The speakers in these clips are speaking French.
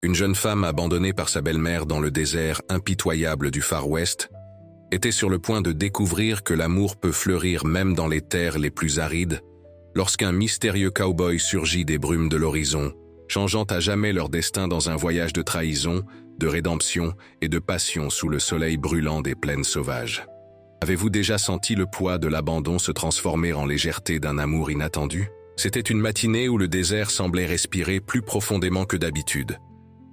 Une jeune femme abandonnée par sa belle-mère dans le désert impitoyable du Far West était sur le point de découvrir que l'amour peut fleurir même dans les terres les plus arides lorsqu'un mystérieux cow-boy surgit des brumes de l'horizon, changeant à jamais leur destin dans un voyage de trahison, de rédemption et de passion sous le soleil brûlant des plaines sauvages. Avez-vous déjà senti le poids de l'abandon se transformer en légèreté d'un amour inattendu? C'était une matinée où le désert semblait respirer plus profondément que d'habitude,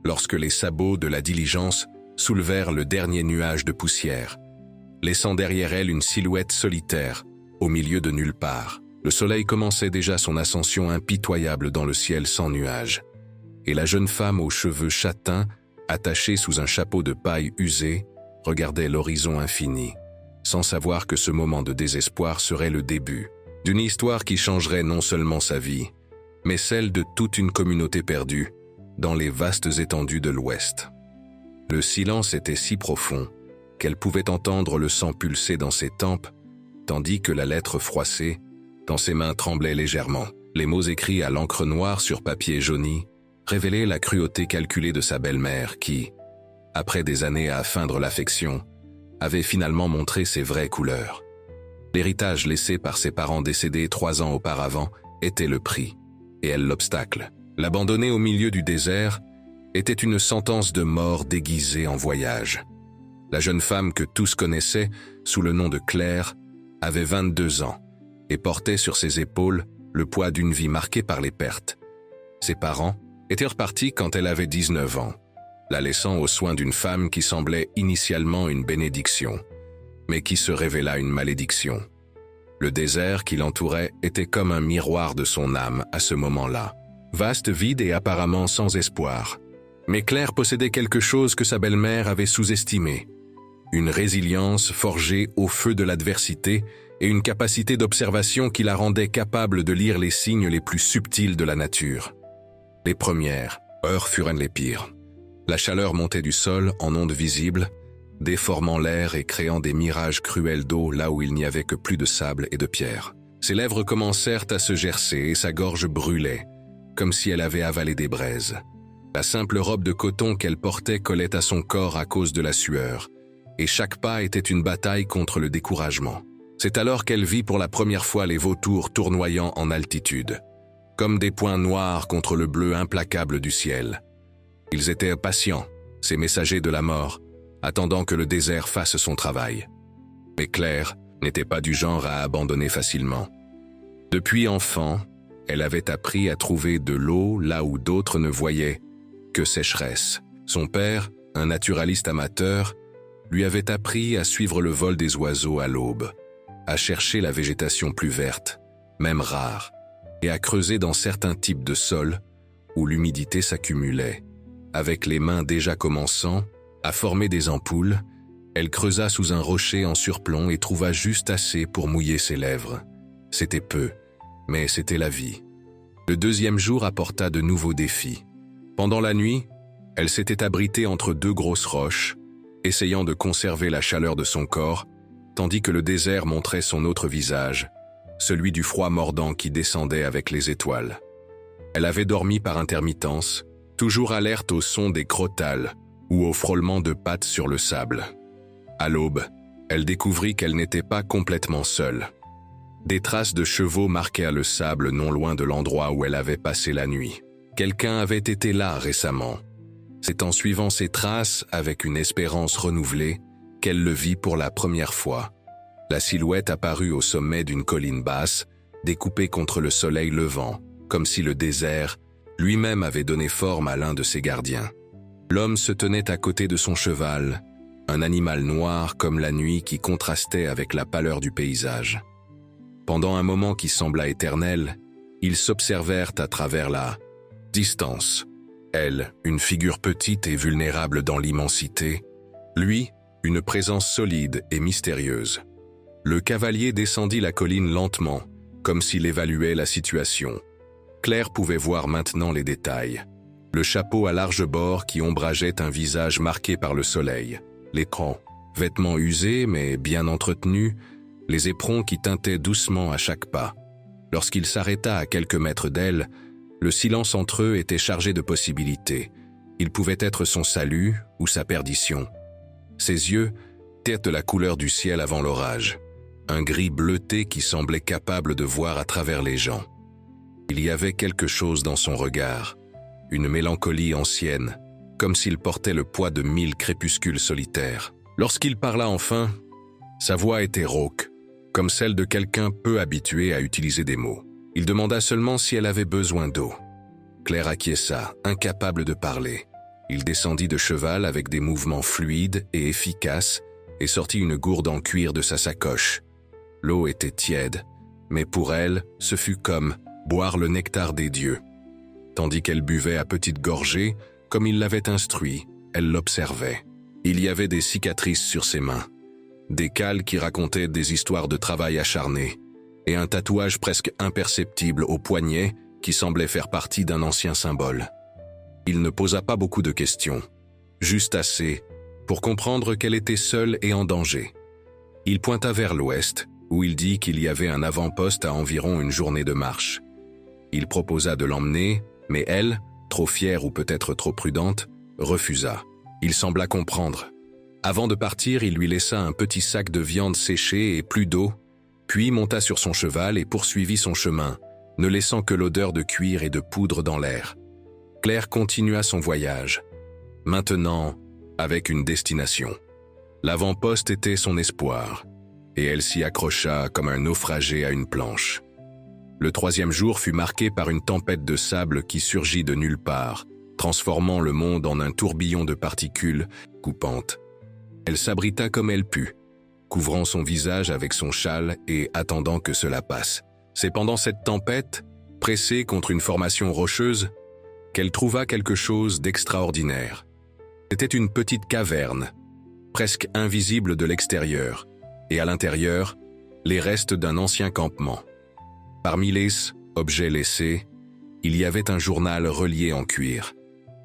lorsque les sabots de la diligence soulevèrent le dernier nuage de poussière, laissant derrière elle une silhouette solitaire, au milieu de nulle part. Le soleil commençait déjà son ascension impitoyable dans le ciel sans nuages, et la jeune femme aux cheveux châtains, attachée sous un chapeau de paille usé, regardait l'horizon infini, sans savoir que ce moment de désespoir serait le début d'une histoire qui changerait non seulement sa vie, mais celle de toute une communauté perdue dans les vastes étendues de l'Ouest. Le silence était si profond qu'elle pouvait entendre le sang pulser dans ses tempes, tandis que la lettre froissée dans ses mains tremblait légèrement. Les mots écrits à l'encre noire sur papier jauni révélaient la cruauté calculée de sa belle-mère qui, après des années à feindre l'affection, avait finalement montré ses vraies couleurs. L'héritage laissé par ses parents décédés 3 ans auparavant était le prix, et elle l'obstacle. L'abandonner au milieu du désert était une sentence de mort déguisée en voyage. La jeune femme que tous connaissaient sous le nom de Claire avait 22 ans et portait sur ses épaules le poids d'une vie marquée par les pertes. Ses parents étaient repartis quand elle avait 19 ans, la laissant aux soins d'une femme qui semblait initialement une bénédiction, mais qui se révéla une malédiction. Le désert qui l'entourait était comme un miroir de son âme à ce moment-là, vaste, vide et apparemment sans espoir. Mais Claire possédait quelque chose que sa belle-mère avait sous-estimé, une résilience forgée au feu de l'adversité et une capacité d'observation qui la rendait capable de lire les signes les plus subtils de la nature. Les premières heures furent les pires. La chaleur montait du sol en ondes visibles, déformant l'air et créant des mirages cruels d'eau là où il n'y avait que plus de sable et de pierre. Ses lèvres commencèrent à se gercer et sa gorge brûlait, comme si elle avait avalé des braises. La simple robe de coton qu'elle portait collait à son corps à cause de la sueur, et chaque pas était une bataille contre le découragement. C'est alors qu'elle vit pour la première fois les vautours tournoyant en altitude, comme des points noirs contre le bleu implacable du ciel. Ils étaient patients, ces messagers de la mort, attendant que le désert fasse son travail. Mais Claire n'était pas du genre à abandonner facilement. Depuis enfant, elle avait appris à trouver de l'eau là où d'autres ne voyaient que sécheresse. Son père, un naturaliste amateur, lui avait appris à suivre le vol des oiseaux à l'aube, à chercher la végétation plus verte, même rare, et à creuser dans certains types de sols où l'humidité s'accumulait. Avec les mains déjà commençant à former des ampoules, elle creusa sous un rocher en surplomb et trouva juste assez pour mouiller ses lèvres. C'était peu, mais c'était la vie. Le deuxième jour apporta de nouveaux défis. Pendant la nuit, elle s'était abritée entre 2 grosses roches, essayant de conserver la chaleur de son corps, tandis que le désert montrait son autre visage, celui du froid mordant qui descendait avec les étoiles. Elle avait dormi par intermittence, toujours alerte au son des crotales ou au frôlement de pattes sur le sable. À l'aube, elle découvrit qu'elle n'était pas complètement seule. Des traces de chevaux marquaient le sable non loin de l'endroit où elle avait passé la nuit. Quelqu'un avait été là récemment. C'est en suivant ces traces, avec une espérance renouvelée, qu'elle le vit pour la première fois. La silhouette apparut au sommet d'une colline basse, découpée contre le soleil levant, comme si le désert lui-même avait donné forme à l'un de ses gardiens. L'homme se tenait à côté de son cheval, un animal noir comme la nuit qui contrastait avec la pâleur du paysage. Pendant un moment qui sembla éternel, ils s'observèrent à travers la distance. Elle, une figure petite et vulnérable dans l'immensité, lui, une présence solide et mystérieuse. Le cavalier descendit la colline lentement, comme s'il évaluait la situation. Claire pouvait voir maintenant les détails. Le chapeau à large bord qui ombrageait un visage marqué par le soleil, l'écran, vêtements usés mais bien entretenus, les éperons qui tintaient doucement à chaque pas. Lorsqu'il s'arrêta à quelques mètres d'elle, le silence entre eux était chargé de possibilités, Il pouvait être son salut ou sa perdition. Ses yeux étaient de la couleur du ciel avant l'orage, un gris bleuté qui semblait capable de voir à travers les gens. Il y avait quelque chose dans son regard, une mélancolie ancienne, comme s'il portait le poids de 1000 crépuscules solitaires. Lorsqu'il parla enfin, sa voix était rauque, comme celle de quelqu'un peu habitué à utiliser des mots. Il demanda seulement si elle avait besoin d'eau. Claire acquiesça, incapable de parler. Il descendit de cheval avec des mouvements fluides et efficaces et sortit une gourde en cuir de sa sacoche. L'eau était tiède, mais pour elle, ce fut comme boire le nectar des dieux. Tandis qu'elle buvait à petites gorgées, comme il l'avait instruit, elle l'observait. Il y avait des cicatrices sur ses mains, des cales qui racontaient des histoires de travail acharné, et un tatouage presque imperceptible au poignet qui semblait faire partie d'un ancien symbole. Il ne posa pas beaucoup de questions, juste assez pour comprendre qu'elle était seule et en danger. Il pointa vers l'ouest, où il dit qu'il y avait un avant-poste à environ une journée de marche. Il proposa de l'emmener, mais elle, trop fière ou peut-être trop prudente, refusa. Il sembla comprendre. Avant de partir, il lui laissa un petit sac de viande séchée et plus d'eau, puis monta sur son cheval et poursuivit son chemin, ne laissant que l'odeur de cuir et de poudre dans l'air. Claire continua son voyage, maintenant avec une destination. L'avant-poste était son espoir, et elle s'y accrocha comme un naufragé à une planche. Le 3e jour fut marqué par une tempête de sable qui surgit de nulle part, transformant le monde en un tourbillon de particules coupantes. Elle s'abrita comme elle put, couvrant son visage avec son châle et attendant que cela passe. C'est pendant cette tempête, pressée contre une formation rocheuse, qu'elle trouva quelque chose d'extraordinaire. C'était une petite caverne, presque invisible de l'extérieur, et à l'intérieur, les restes d'un ancien campement. Parmi les objets laissés, il y avait un journal relié en cuir.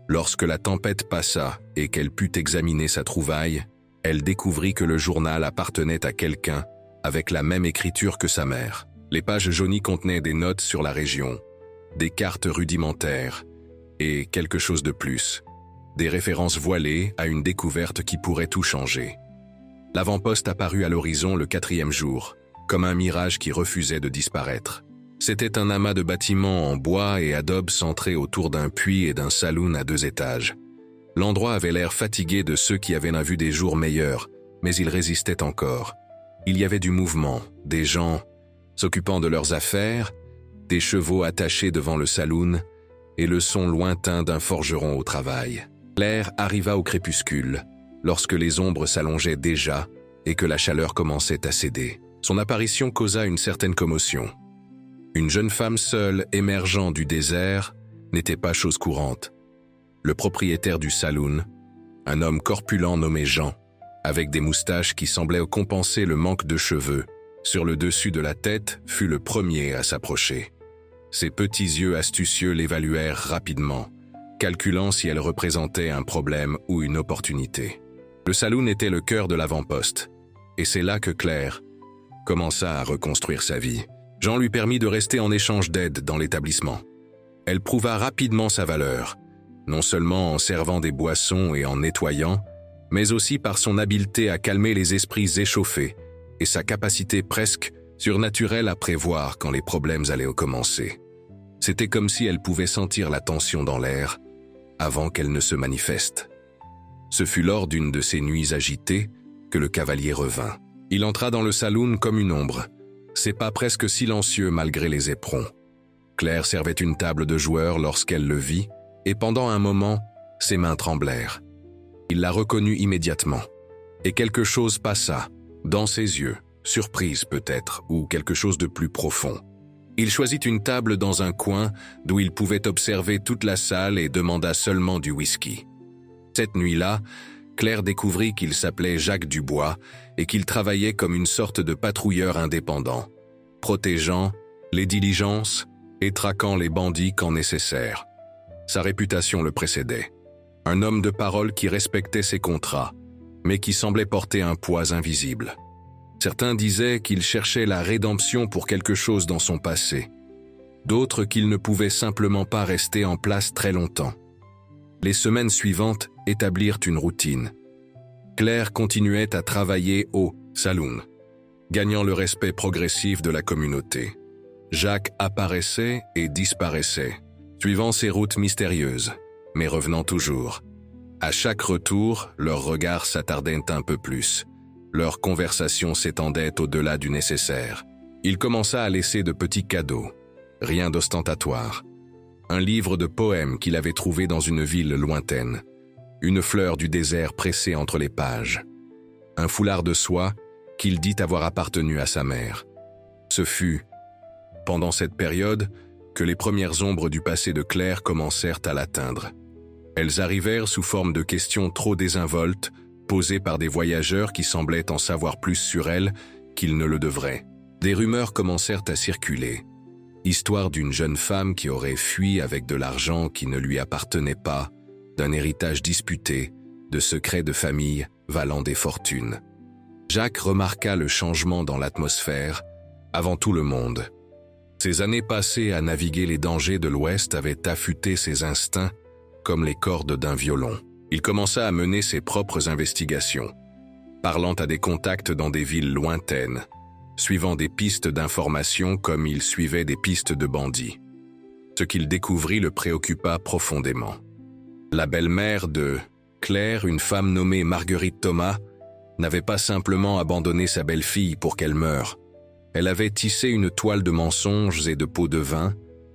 Lorsque la tempête passa et qu'elle put examiner sa trouvaille, elle découvrit que le journal appartenait à quelqu'un avec la même écriture que sa mère. Les pages jaunies contenaient des notes sur la région, des cartes rudimentaires et quelque chose de plus, des références voilées à une découverte qui pourrait tout changer. L'avant-poste apparut à l'horizon le 4e jour, comme un mirage qui refusait de disparaître. C'était un amas de bâtiments en bois et adobe centrés autour d'un puits et d'un saloon à 2 étages. L'endroit avait l'air fatigué de ceux qui avaient vu des jours meilleurs, mais il résistait encore. Il y avait du mouvement, des gens s'occupant de leurs affaires, des chevaux attachés devant le saloon et le son lointain d'un forgeron au travail. Claire arriva au crépuscule, lorsque les ombres s'allongeaient déjà et que la chaleur commençait à céder. Son apparition causa une certaine commotion. Une jeune femme seule émergeant du désert n'était pas chose courante. Le propriétaire du saloon, un homme corpulent nommé Jean, avec des moustaches qui semblaient compenser le manque de cheveux, sur le dessus de la tête, fut le premier à s'approcher. Ses petits yeux astucieux l'évaluèrent rapidement, calculant si elle représentait un problème ou une opportunité. Le saloon était le cœur de l'avant-poste, et c'est là que Claire commença à reconstruire sa vie. Jean lui permit de rester en échange d'aide dans l'établissement. Elle prouva rapidement sa valeur, non seulement en servant des boissons et en nettoyant, mais aussi par son habileté à calmer les esprits échauffés et sa capacité presque surnaturelle à prévoir quand les problèmes allaient commencer. C'était comme si elle pouvait sentir la tension dans l'air avant qu'elle ne se manifeste. Ce fut lors d'une de ces nuits agitées que le cavalier revint. Il entra dans le saloon comme une ombre, ses pas presque silencieux malgré les éperons. Claire servait une table de joueurs lorsqu'elle le vit, et pendant un moment, ses mains tremblèrent. Il la reconnut immédiatement, et quelque chose passa, dans ses yeux, surprise peut-être, ou quelque chose de plus profond. Il choisit une table dans un coin d'où il pouvait observer toute la salle et demanda seulement du whisky. Cette nuit-là, Claire découvrit qu'il s'appelait Jacques Dubois et qu'il travaillait comme une sorte de patrouilleur indépendant, protégeant les diligences et traquant les bandits quand nécessaire. Sa réputation le précédait. Un homme de parole qui respectait ses contrats, mais qui semblait porter un poids invisible. Certains disaient qu'il cherchait la rédemption pour quelque chose dans son passé. D'autres qu'il ne pouvait simplement pas rester en place très longtemps. Les semaines suivantes établirent une routine. Claire continuait à travailler au saloon, gagnant le respect progressif de la communauté. Jacques apparaissait et disparaissait, suivant ses routes mystérieuses, mais revenant toujours. À chaque retour, leurs regards s'attardaient un peu plus. Leur conversation s'étendait au-delà du nécessaire. Il commença à laisser de petits cadeaux, rien d'ostentatoire. Un livre de poèmes qu'il avait trouvé dans une ville lointaine, une fleur du désert pressée entre les pages, un foulard de soie qu'il dit avoir appartenu à sa mère. Ce fut, pendant cette période, que les premières ombres du passé de Claire commencèrent à l'atteindre. Elles arrivèrent sous forme de questions trop désinvoltes, posées par des voyageurs qui semblaient en savoir plus sur elle qu'ils ne le devraient. Des rumeurs commencèrent à circuler. Histoire d'une jeune femme qui aurait fui avec de l'argent qui ne lui appartenait pas, d'un héritage disputé, de secrets de famille valant des fortunes. Jacques remarqua le changement dans l'atmosphère, avant tout le monde. Ces années passées à naviguer les dangers de l'Ouest avaient affûté ses instincts comme les cordes d'un violon. Il commença à mener ses propres investigations, parlant à des contacts dans des villes lointaines, suivant des pistes d'information comme il suivait des pistes de bandits. Ce qu'il découvrit le préoccupa profondément. La belle-mère de Claire, une femme nommée Marguerite Thomas, n'avait pas simplement abandonné sa belle-fille pour qu'elle meure. Elle avait tissé une toile de mensonges et de pots de vin,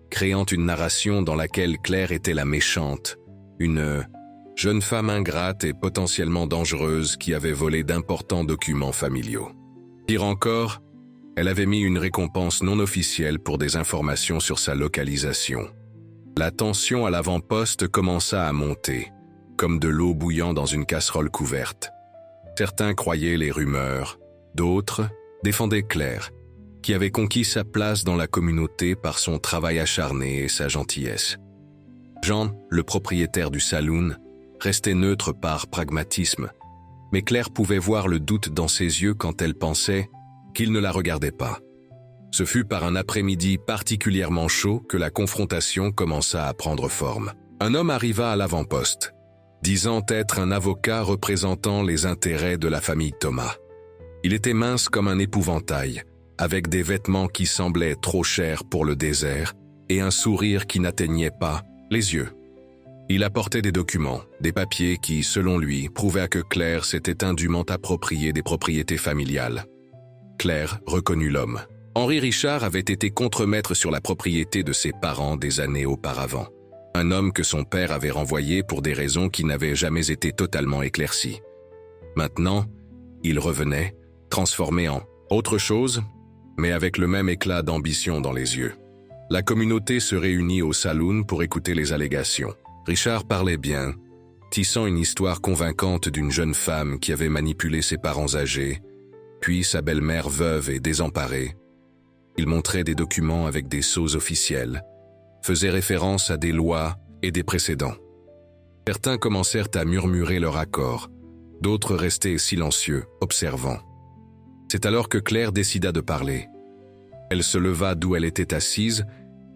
créant une narration dans laquelle Claire était la méchante, une jeune femme ingrate et potentiellement dangereuse qui avait volé d'importants documents familiaux. Pire encore, elle avait mis une récompense non officielle pour des informations sur sa localisation. La tension à l'avant-poste commença à monter, comme de l'eau bouillant dans une casserole couverte. Certains croyaient les rumeurs, d'autres défendaient Claire, qui avait conquis sa place dans la communauté par son travail acharné et sa gentillesse. Jean, le propriétaire du saloon, restait neutre par pragmatisme, mais Claire pouvait voir le doute dans ses yeux quand elle pensait qu'il ne la regardait pas. Ce fut par un après-midi particulièrement chaud que la confrontation commença à prendre forme. Un homme arriva à l'avant-poste, disant être un avocat représentant les intérêts de la famille Thomas. Il était mince comme un épouvantail, avec des vêtements qui semblaient trop chers pour le désert et un sourire qui n'atteignait pas les yeux. Il apportait des documents, des papiers qui, selon lui, prouvaient que Claire s'était indûment appropriée des propriétés familiales. Claire reconnut l'homme. Henri Richard avait été contremaître sur la propriété de ses parents des années auparavant. Un homme que son père avait renvoyé pour des raisons qui n'avaient jamais été totalement éclaircies. Maintenant, il revenait, transformé en autre chose, mais avec le même éclat d'ambition dans les yeux. La communauté se réunit au saloon pour écouter les allégations. Richard parlait bien, tissant une histoire convaincante d'une jeune femme qui avait manipulé ses parents âgés, puis sa belle-mère veuve et désemparée. Il montrait des documents avec des sceaux officiels, faisait référence à des lois et des précédents. Certains commencèrent à murmurer leur accord, d'autres restaient silencieux, observant. C'est alors que Claire décida de parler. Elle se leva d'où elle était assise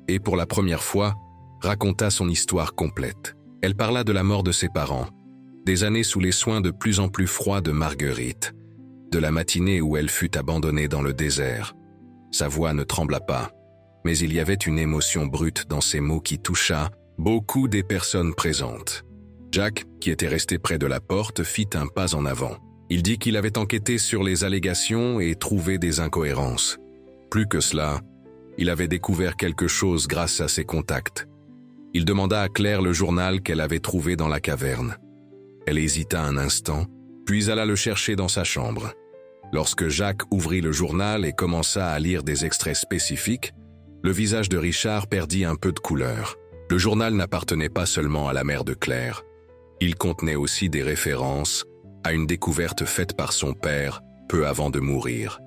et, pour la première fois, raconta son histoire complète. Elle parla de la mort de ses parents, des années sous les soins de plus en plus froids de Marguerite, de la matinée où elle fut abandonnée dans le désert. Sa voix ne trembla pas, mais il y avait une émotion brute dans ses mots qui toucha beaucoup des personnes présentes. Jacques, qui était resté près de la porte, fit un pas en avant. Il dit qu'il avait enquêté sur les allégations et trouvé des incohérences. Plus que cela, il avait découvert quelque chose grâce à ses contacts. Il demanda à Claire le journal qu'elle avait trouvé dans la caverne. Elle hésita un instant, puis alla le chercher dans sa chambre. Lorsque Jacques ouvrit le journal et commença à lire des extraits spécifiques, le visage de Richard perdit un peu de couleur. Le journal n'appartenait pas seulement à la mère de Claire. Il contenait aussi des références à une découverte faite par son père peu avant de mourir.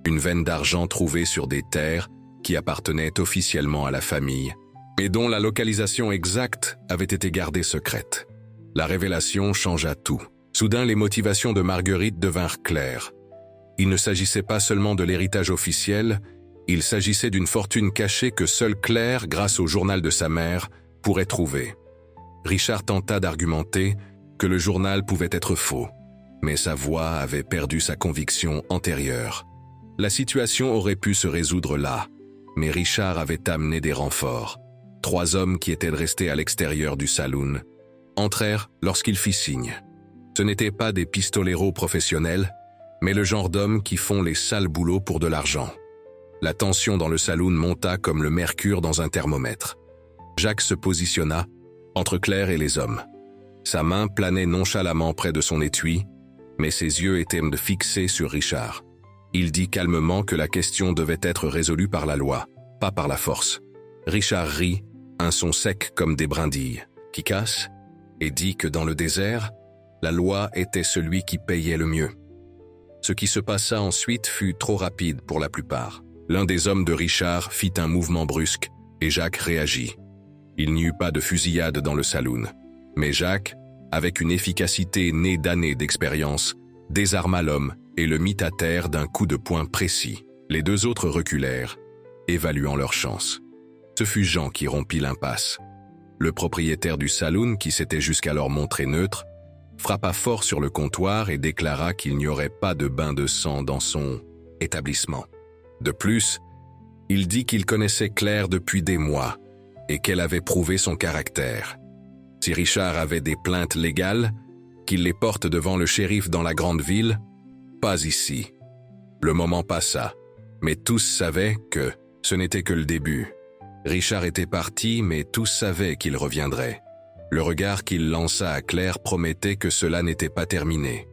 Une veine d'argent trouvée sur des terres qui appartenaient officiellement à la famille, mais dont la localisation exacte avait été gardée secrète. La révélation changea tout. Soudain, les motivations de Marguerite devinrent claires. Il ne s'agissait pas seulement de l'héritage officiel, il s'agissait d'une fortune cachée que seule Claire, grâce au journal de sa mère, pourrait trouver. Richard tenta d'argumenter que le journal pouvait être faux, mais sa voix avait perdu sa conviction antérieure. La situation aurait pu se résoudre là, mais Richard avait amené des renforts. 3 hommes qui étaient restés à l'extérieur du saloon entrèrent lorsqu'il fit signe. Ce n'étaient pas des pistoleros professionnels, mais le genre d'hommes qui font les sales boulots pour de l'argent. La tension dans le saloon monta comme le mercure dans un thermomètre. Jacques se positionna entre Claire et les hommes. Sa main planait nonchalamment près de son étui, mais ses yeux étaient fixés sur Richard. Il dit calmement que la question devait être résolue par la loi, pas par la force. Richard rit, un son sec comme des brindilles, qui casse, et dit que dans le désert, la loi était celui qui payait le mieux. Ce qui se passa ensuite fut trop rapide pour la plupart. L'un des hommes de Richard fit un mouvement brusque, et Jacques réagit. Il n'y eut pas de fusillade dans le saloon. Mais Jacques, avec une efficacité née d'années d'expérience, désarma l'homme et le mit à terre d'un coup de poing précis. Les 2 autres reculèrent, évaluant leurs chances. Ce fut Jean qui rompit l'impasse. Le propriétaire du saloon, qui s'était jusqu'alors montré neutre, frappa fort sur le comptoir et déclara qu'il n'y aurait pas de bain de sang dans son établissement. De plus, il dit qu'il connaissait Claire depuis des mois et qu'elle avait prouvé son caractère. Si Richard avait des plaintes légales, qu'il les porte devant le shérif dans la grande ville, pas ici. Le moment passa, mais tous savaient que ce n'était que le début. Richard était parti, mais tous savaient qu'il reviendrait. Le regard qu'il lança à Claire promettait que cela n'était pas terminé.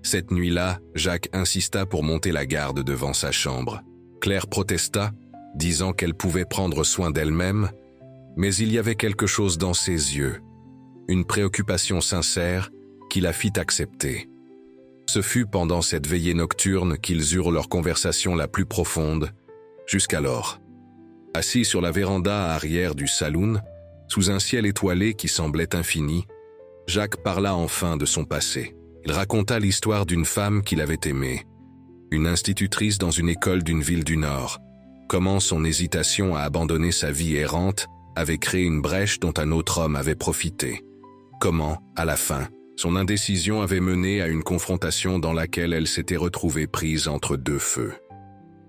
Cette nuit-là, Jacques insista pour monter la garde devant sa chambre. Claire protesta, disant qu'elle pouvait prendre soin d'elle-même, mais il y avait quelque chose dans ses yeux, une préoccupation sincère qui la fit accepter. Ce fut pendant cette veillée nocturne qu'ils eurent leur conversation la plus profonde, jusqu'alors. Assis sur la véranda arrière du saloon, sous un ciel étoilé qui semblait infini, Jacques parla enfin de son passé. Il raconta l'histoire d'une femme qu'il avait aimée, une institutrice dans une école d'une ville du Nord, comment son hésitation à abandonner sa vie errante avait créé une brèche dont un autre homme avait profité, comment, à la fin, son indécision avait mené à une confrontation dans laquelle elle s'était retrouvée prise entre 2 feux.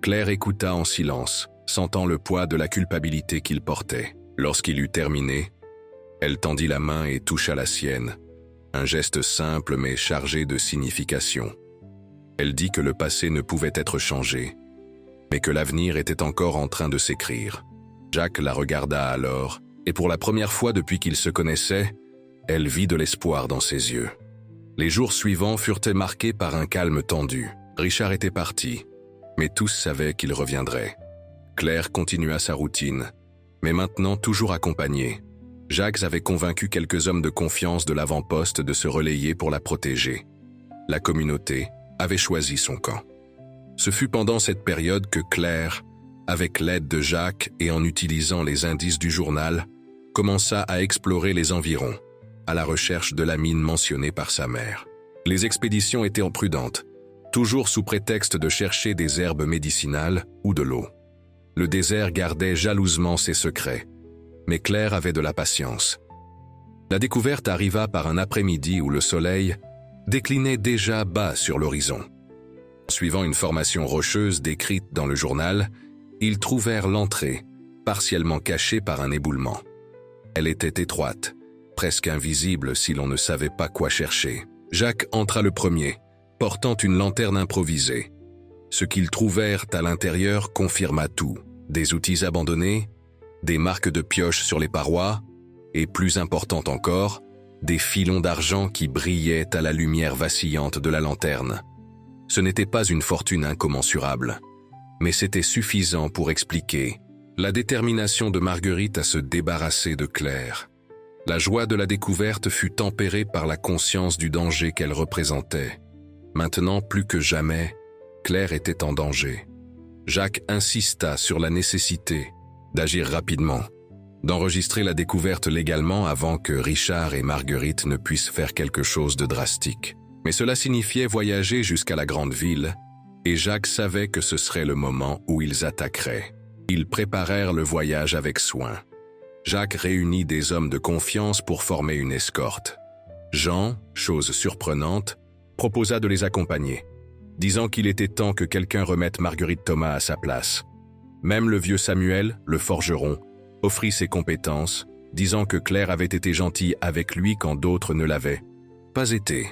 Claire écouta en silence, sentant le poids de la culpabilité qu'il portait. Lorsqu'il eut terminé, elle tendit la main et toucha la sienne, un geste simple mais chargé de signification. Elle dit que le passé ne pouvait être changé, mais que l'avenir était encore en train de s'écrire. Jacques la regarda alors, et pour la première fois depuis qu'ils se connaissaient, elle vit de l'espoir dans ses yeux. Les jours suivants furent marqués par un calme tendu. Richard était parti, mais tous savaient qu'il reviendrait. Claire continua sa routine, mais maintenant toujours accompagnée. Jacques avait convaincu quelques hommes de confiance de l'avant-poste de se relayer pour la protéger. La communauté avait choisi son camp. Ce fut pendant cette période que Claire, avec l'aide de Jacques et en utilisant les indices du journal, commença à explorer les environs, à la recherche de la mine mentionnée par sa mère. Les expéditions étaient prudentes, toujours sous prétexte de chercher des herbes médicinales ou de l'eau. Le désert gardait jalousement ses secrets, mais Claire avait de la patience. La découverte arriva par un après-midi où le soleil déclinait déjà bas sur l'horizon. Suivant une formation rocheuse décrite dans le journal, ils trouvèrent l'entrée, partiellement cachée par un éboulement. Elle était étroite, presque invisible si l'on ne savait pas quoi chercher. Jacques entra le premier, portant une lanterne improvisée. Ce qu'ils trouvèrent à l'intérieur confirma tout. Des outils abandonnés, des marques de pioches sur les parois, et plus important encore, des filons d'argent qui brillaient à la lumière vacillante de la lanterne. Ce n'était pas une fortune incommensurable, mais c'était suffisant pour expliquer la détermination de Marguerite à se débarrasser de Claire. La joie de la découverte fut tempérée par la conscience du danger qu'elle représentait. Maintenant, plus que jamais, Claire était en danger. Jacques insista sur la nécessité d'agir rapidement, d'enregistrer la découverte légalement avant que Richard et Marguerite ne puissent faire quelque chose de drastique. Mais cela signifiait voyager jusqu'à la grande ville, et Jacques savait que ce serait le moment où ils attaqueraient. Ils préparèrent le voyage avec soin. Jacques réunit des hommes de confiance pour former une escorte. Jean, chose surprenante, proposa de les accompagner, disant qu'il était temps que quelqu'un remette Marguerite Thomas à sa place. Même le vieux Samuel, le forgeron, offrit ses compétences, disant que Claire avait été gentille avec lui quand d'autres ne l'avaient pas été.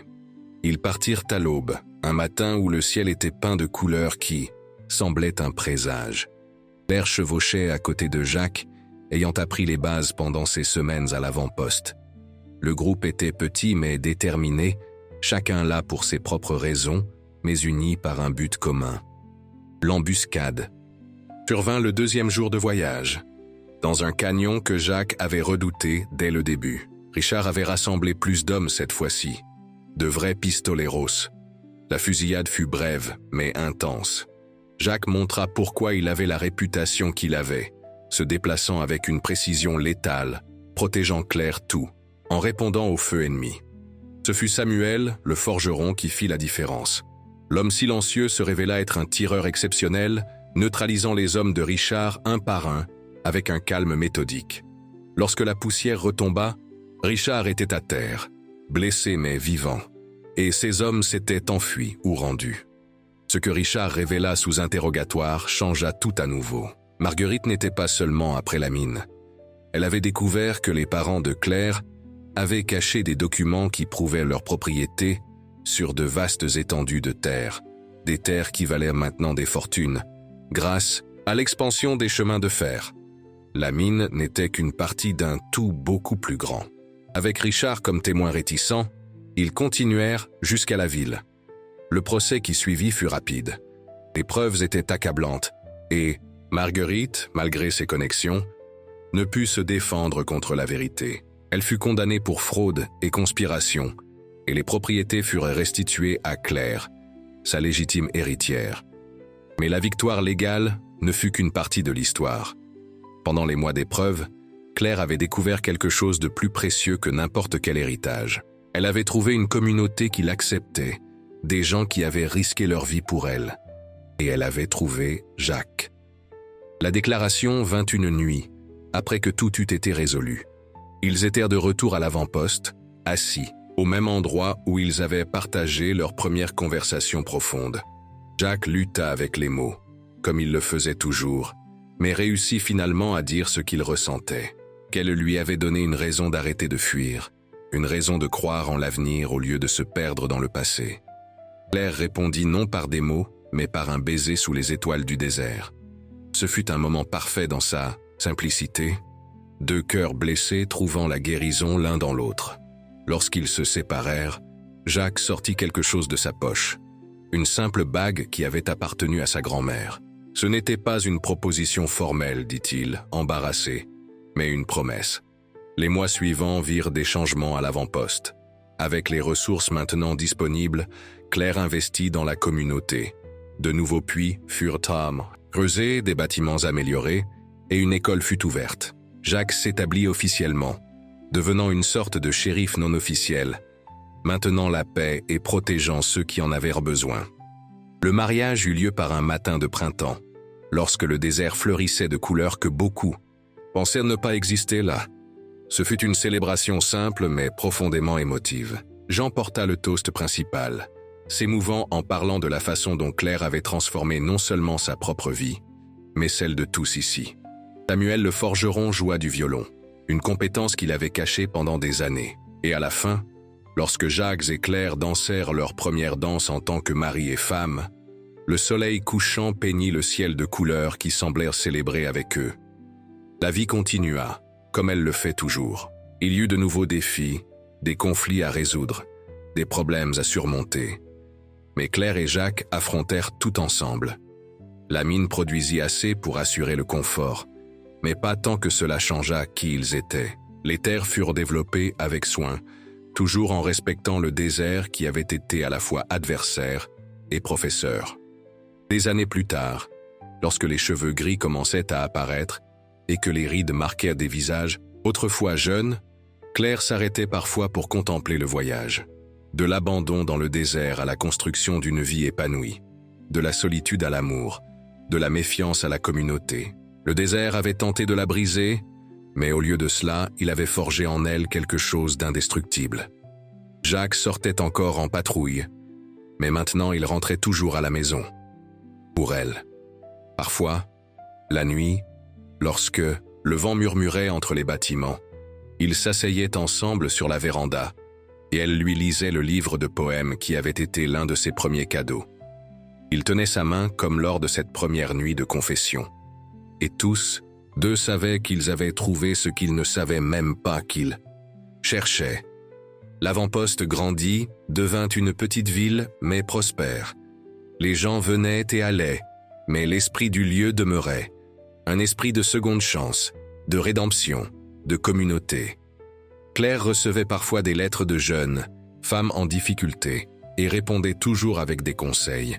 Ils partirent à l'aube, un matin où le ciel était peint de couleurs qui semblaient un présage. Claire chevauchait à côté de Jacques, ayant appris les bases pendant ses semaines à l'avant-poste. Le groupe était petit mais déterminé, chacun là pour ses propres raisons, mais unis par un but commun. L'embuscade. Survint le deuxième jour de voyage, dans un canyon que Jacques avait redouté dès le début. Richard avait rassemblé plus d'hommes cette fois-ci, de vrais pistoleros. La fusillade fut brève, mais intense. Jacques montra pourquoi il avait la réputation qu'il avait, se déplaçant avec une précision létale, protégeant Claire tout, en répondant au feu ennemi. Ce fut Samuel, le forgeron, qui fit la différence. L'homme silencieux se révéla être un tireur exceptionnel, neutralisant les hommes de Richard un par un, avec un calme méthodique. Lorsque la poussière retomba, Richard était à terre, blessé mais vivant, et ses hommes s'étaient enfuis ou rendus. Ce que Richard révéla sous interrogatoire changea tout à nouveau. Marguerite n'était pas seulement après la mine. Elle avait découvert que les parents de Claire avaient caché des documents qui prouvaient leur propriété sur de vastes étendues de terre, des terres qui valaient maintenant des fortunes, grâce à l'expansion des chemins de fer. La mine n'était qu'une partie d'un tout beaucoup plus grand. Avec Richard comme témoin réticent, ils continuèrent jusqu'à la ville. Le procès qui suivit fut rapide. Les preuves étaient accablantes, et Marguerite, malgré ses connexions, ne put se défendre contre la vérité. Elle fut condamnée pour fraude et conspiration, et les propriétés furent restituées à Claire, sa légitime héritière. Mais la victoire légale ne fut qu'une partie de l'histoire. Pendant les mois d'épreuve, Claire avait découvert quelque chose de plus précieux que n'importe quel héritage. Elle avait trouvé une communauté qui l'acceptait, des gens qui avaient risqué leur vie pour elle. Et elle avait trouvé Jacques. La déclaration vint une nuit, après que tout eût été résolu. Ils étaient de retour à l'avant-poste, assis, au même endroit où ils avaient partagé leur première conversation profonde. Jacques lutta avec les mots, comme il le faisait toujours, mais réussit finalement à dire ce qu'il ressentait, qu'elle lui avait donné une raison d'arrêter de fuir, une raison de croire en l'avenir au lieu de se perdre dans le passé. Claire répondit non par des mots, mais par un baiser sous les étoiles du désert. Ce fut un moment parfait dans sa simplicité, deux cœurs blessés trouvant la guérison l'un dans l'autre. Lorsqu'ils se séparèrent, Jacques sortit quelque chose de sa poche, une simple bague qui avait appartenu à sa grand-mère. Ce n'était pas une proposition formelle, dit-il, embarrassé, mais une promesse. Les mois suivants virent des changements à l'avant-poste. Avec les ressources maintenant disponibles, Claire investit dans la communauté. De nouveaux puits furent creusés, des bâtiments améliorés, et une école fut ouverte. Jacques s'établit officiellement, devenant une sorte de shérif non officiel, maintenant la paix et protégeant ceux qui en avaient besoin. Le mariage eut lieu par un matin de printemps, lorsque le désert fleurissait de couleurs que beaucoup pensaient ne pas exister là. Ce fut une célébration simple mais profondément émotive. Jean porta le toast principal, s'émouvant en parlant de la façon dont Claire avait transformé non seulement sa propre vie, mais celle de tous ici. Samuel le forgeron joua du violon, une compétence qu'il avait cachée pendant des années. Et à la fin, lorsque Jacques et Claire dansèrent leur première danse en tant que mari et femme, le soleil couchant peignit le ciel de couleurs qui semblèrent célébrer avec eux. La vie continua, comme elle le fait toujours. Il y eut de nouveaux défis, des conflits à résoudre, des problèmes à surmonter. Mais Claire et Jacques affrontèrent tout ensemble. La mine produisit assez pour assurer le confort, mais pas tant que cela changea qui ils étaient. Les terres furent développées avec soin, toujours en respectant le désert qui avait été à la fois adversaire et professeur. Des années plus tard, lorsque les cheveux gris commençaient à apparaître et que les rides marquèrent des visages autrefois jeunes, Claire s'arrêtait parfois pour contempler le voyage. De l'abandon dans le désert à la construction d'une vie épanouie, de la solitude à l'amour, de la méfiance à la communauté. Le désert avait tenté de la briser, Mais au lieu de cela, il avait forgé en elle quelque chose d'indestructible. Jacques sortait encore en patrouille, mais maintenant il rentrait toujours à la maison. Pour elle. Parfois, la nuit, lorsque le vent murmurait entre les bâtiments, ils s'asseyaient ensemble sur la véranda, et elle lui lisait le livre de poèmes qui avait été l'un de ses premiers cadeaux. Il tenait sa main comme lors de cette première nuit de confession. Et tous, deux savaient qu'ils avaient trouvé ce qu'ils ne savaient même pas qu'ils cherchaient. L'avant-poste grandit, devint une petite ville, mais prospère. Les gens venaient et allaient, mais l'esprit du lieu demeurait. Un esprit de seconde chance, de rédemption, de communauté. Claire recevait parfois des lettres de jeunes, femmes en difficulté, et répondait toujours avec des conseils,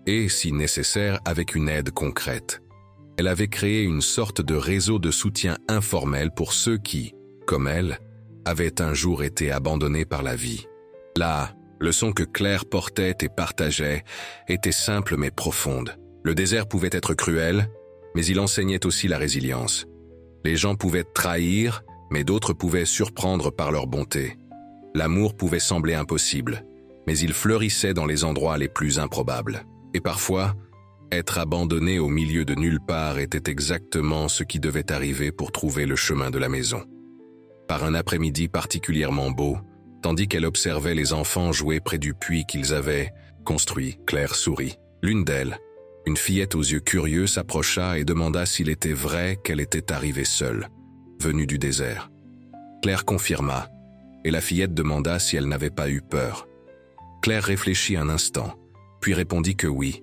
et, si nécessaire, avec une aide concrète. Elle avait créé une sorte de réseau de soutien informel pour ceux qui, comme elle, avaient un jour été abandonnés par la vie. La leçon que Claire portait et partageait était simple mais profonde. Le désert pouvait être cruel, mais il enseignait aussi la résilience. Les gens pouvaient trahir, mais d'autres pouvaient surprendre par leur bonté. L'amour pouvait sembler impossible, mais il fleurissait dans les endroits les plus improbables. Et parfois, être abandonné au milieu de nulle part était exactement ce qui devait arriver pour trouver le chemin de la maison. Par un après-midi particulièrement beau, tandis qu'elle observait les enfants jouer près du puits qu'ils avaient construit, Claire sourit. L'une d'elles, une fillette aux yeux curieux, s'approcha et demanda s'il était vrai qu'elle était arrivée seule, venue du désert. Claire confirma, et la fillette demanda si elle n'avait pas eu peur. Claire réfléchit un instant, puis répondit que oui,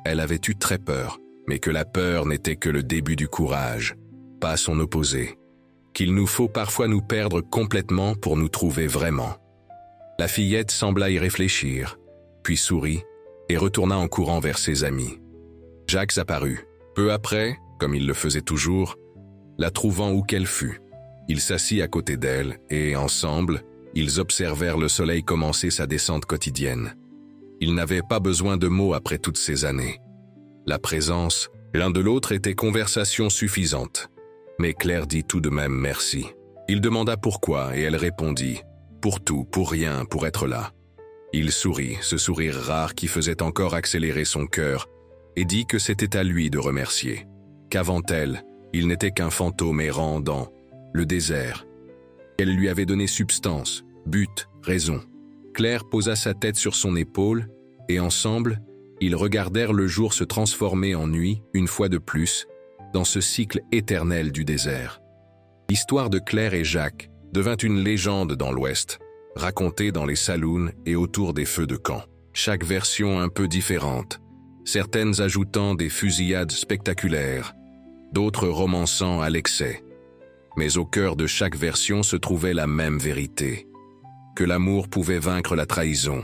elle avait eu très peur, mais que la peur n'était que le début du courage, pas son opposé, qu'il nous faut parfois nous perdre complètement pour nous trouver vraiment. La fillette sembla y réfléchir, puis sourit et retourna en courant vers ses amis. Jacques apparut. Peu après, comme il le faisait toujours, la trouvant où qu'elle fût. Il s'assit à côté d'elle et, ensemble, ils observèrent le soleil commencer sa descente quotidienne. Ils n'avaient pas besoin de mots après toutes ces années. La présence, l'un de l'autre, était conversation suffisante. Mais Claire dit tout de même merci. Il demanda pourquoi et elle répondit « Pour tout, pour rien, pour être là ». Il sourit, ce sourire rare qui faisait encore accélérer son cœur, et dit que c'était à lui de remercier. Qu'avant elle, il n'était qu'un fantôme errant dans le désert. Elle lui avait donné substance, but, raison. Claire posa sa tête sur son épaule, et ensemble, ils regardèrent le jour se transformer en nuit, une fois de plus, dans ce cycle éternel du désert. L'histoire de Claire et Jacques devint une légende dans l'Ouest, racontée dans les saloons et autour des feux de camp. Chaque version un peu différente, certaines ajoutant des fusillades spectaculaires, d'autres romançant à l'excès. Mais au cœur de chaque version se trouvait la même vérité, que l'amour pouvait vaincre la trahison,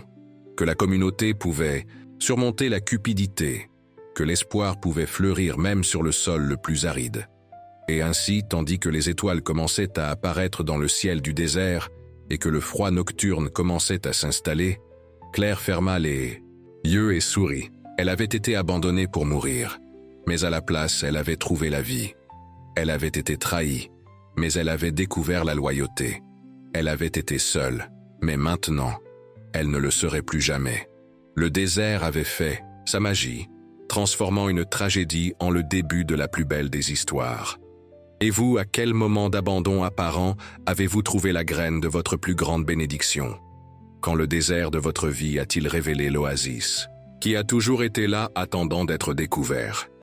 que la communauté pouvait surmonter la cupidité, que l'espoir pouvait fleurir même sur le sol le plus aride. Et ainsi, tandis que les étoiles commençaient à apparaître dans le ciel du désert et que le froid nocturne commençait à s'installer, Claire ferma les yeux et sourit. Elle avait été abandonnée pour mourir, mais à la place, elle avait trouvé la vie. Elle avait été trahie, mais elle avait découvert la loyauté. Elle avait été seule, mais maintenant, elle ne le serait plus jamais. Le désert avait fait sa magie, transformant une tragédie en le début de la plus belle des histoires. Et vous, à quel moment d'abandon apparent avez-vous trouvé la graine de votre plus grande bénédiction? Quand le désert de votre vie a-t-il révélé l'oasis, qui a toujours été là attendant d'être découvert?